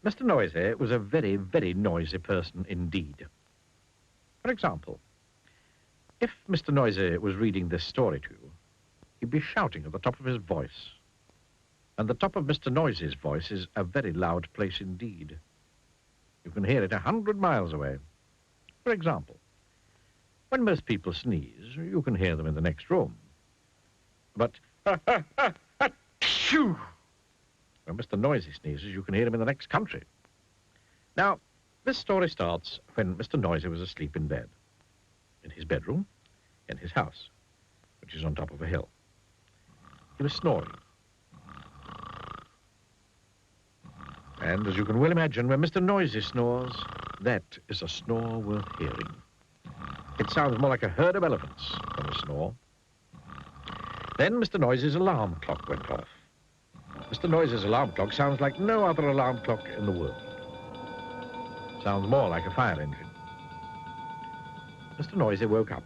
Mr. Noisy was a very, very noisy person indeed. For example, if Mr. Noisy was reading this story to you, he'd be shouting at the top of his voice. And the top of Mr. Noisy's voice is a very loud place indeed. You can hear it 100 miles away. For example, when most people sneeze, you can hear them in the next room. But when Mr. Noisy sneezes, you can hear him in the next country. Now, this story starts when Mr. Noisy was asleep in bed, in his bedroom, in his house, which is on top of a hill. He was snoring. And as you can well imagine, when Mr. Noisy snores, that is a snore worth hearing. It sounds more like a herd of elephants than a snore. Then Mr. Noisy's alarm clock went off. Mr. Noisy's alarm clock sounds like no other alarm clock in the world. Sounds more like a fire engine. Mr. Noisy woke up.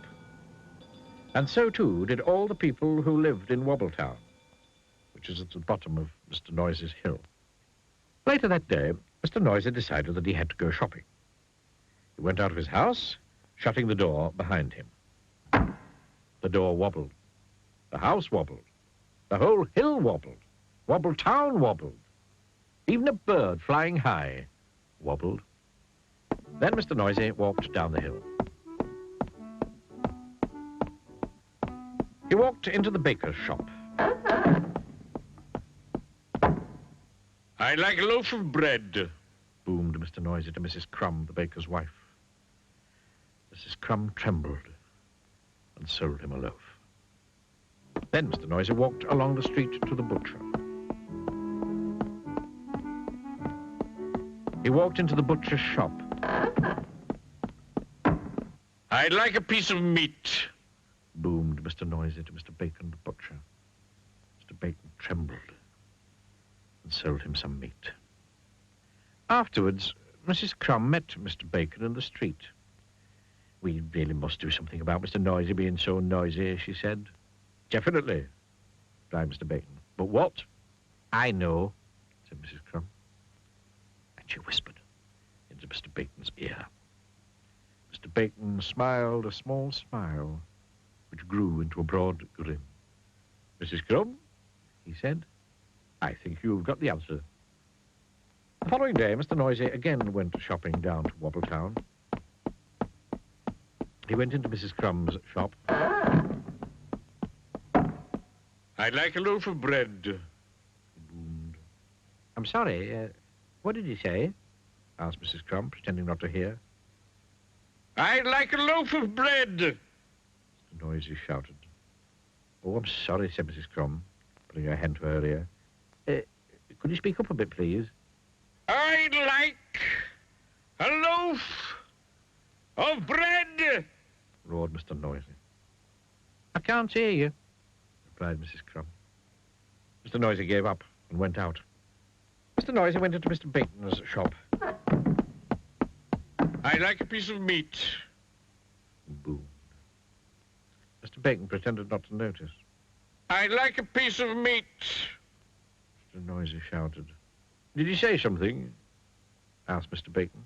And so, too, did all the people who lived in Wobbletown, which is at the bottom of Mr. Noisy's hill. Later that day, Mr. Noisy decided that he had to go shopping. He went out of his house, shutting the door behind him. The door wobbled. The house wobbled. The whole hill wobbled. Wobbletown wobbled. Even a bird flying high wobbled. Then Mr. Noisy walked down the hill. He walked into the baker's shop. I'd like a loaf of bread, boomed Mr. Noisy to Mrs. Crumb, the baker's wife. Mrs. Crumb trembled and sold him a loaf. Then Mr. Noisy walked along the street to the butcher. He walked into the butcher's shop. I'd like a piece of meat, boomed Mr. Noisy to Mr. Bacon, the butcher. Mr. Bacon trembled and sold him some meat. Afterwards, Mrs. Crumb met Mr. Bacon in the street. We really must do something about Mr. Noisy being so noisy, she said. Definitely, replied Mr. Bacon. But what? I know, said Mrs. Crumb. And she whispered into Mr. Bacon's ear. Mr. Bacon smiled a small smile, which grew into a broad grin. Mrs. Crumb, he said, I think you've got the answer. The following day, Mr. Noisy again went shopping down to Wobbletown. He went into Mrs. Crumb's shop. I'd like a loaf of bread, He boomed. I'm sorry, what did he say? Asked Mrs. Crumb, pretending not to hear. I'd like a loaf of bread, Mr. Noisy shouted. Oh, I'm sorry, said Mrs. Crumb, putting her hand to her ear. Could you speak up a bit, please? I'd like a loaf of bread, roared Mr. Noisy. I can't hear you, replied Mrs. Crumb. Mr. Noisy gave up and went out. Mr. Noisy went into Mr. Bacon's shop. I'd like a piece of meat, He boomed. Mr. Bacon pretended not to notice. I'd like a piece of meat. Mr. Noisy shouted. Did you say something? Asked Mr. Bacon.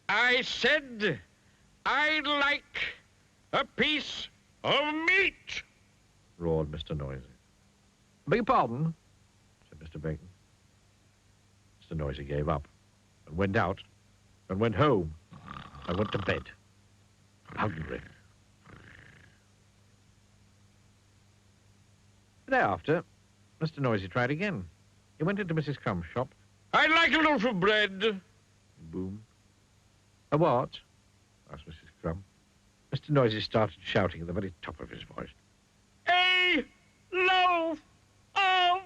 I said I'd like a piece of meat, roared Mr. Noisy. Beg your pardon, said Mr. Bacon. Mr. Noisy gave up and went out and went home and went to bed, hungry. The day after, Mr. Noisy tried again. He went into Mrs. Crumb's shop. I'd like a loaf of bread. Boom. A what? Asked Mrs. Crumb. Mr. Noisy started shouting at the very top of his voice. A loaf of...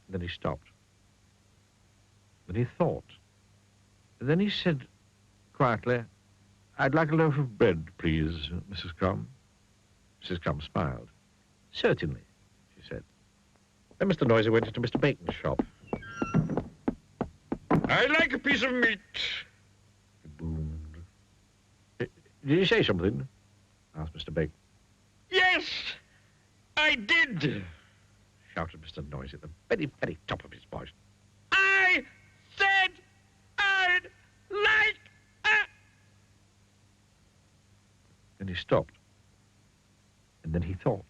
Then he stopped. Then he thought. And then he said quietly, I'd like a loaf of bread, please, Mrs. Crumb. Mrs. Crumb smiled. Certainly, she said. Then Mr. Noisy went into Mr. Bacon's shop. I'd like a piece of meat. He boomed. Did you say something? Asked Mr. Bacon. Yes, I did. Shouted Mr. Noisy at the very, very top of his voice. like a... And he stopped. And then he thought.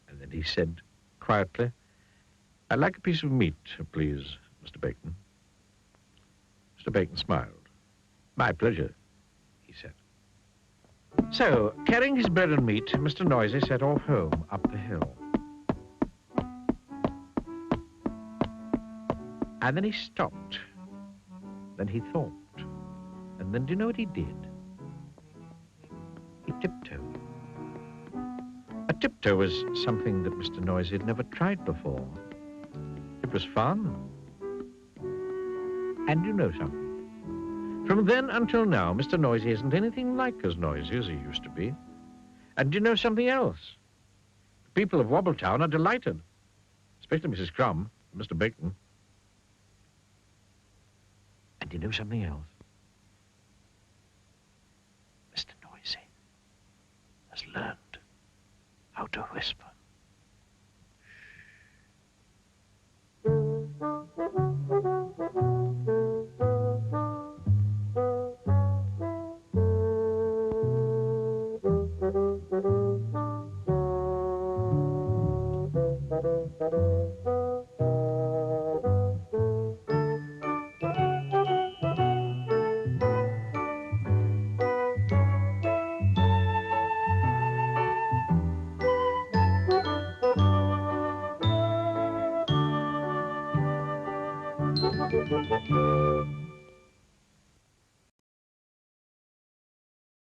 And then he said quietly, "I'd like a piece of meat, please, Mr. Bacon." Mr. Bacon smiled. "My pleasure," he said. So, carrying his bread and meat, Mr. Noisy set off home up the hill. And then he stopped. Then he thought. And then do you know what he did? He tiptoed. A tiptoe was something that Mr. Noisy had never tried before. It was fun. And you know something? From then until now, Mr. Noisy isn't anything like as noisy as he used to be. And do you know something else? The people of Wobbletown are delighted. Especially Mrs. Crumb, Mr. Bacon. And do you know something else? Mr. Noisy has learned how to whisper.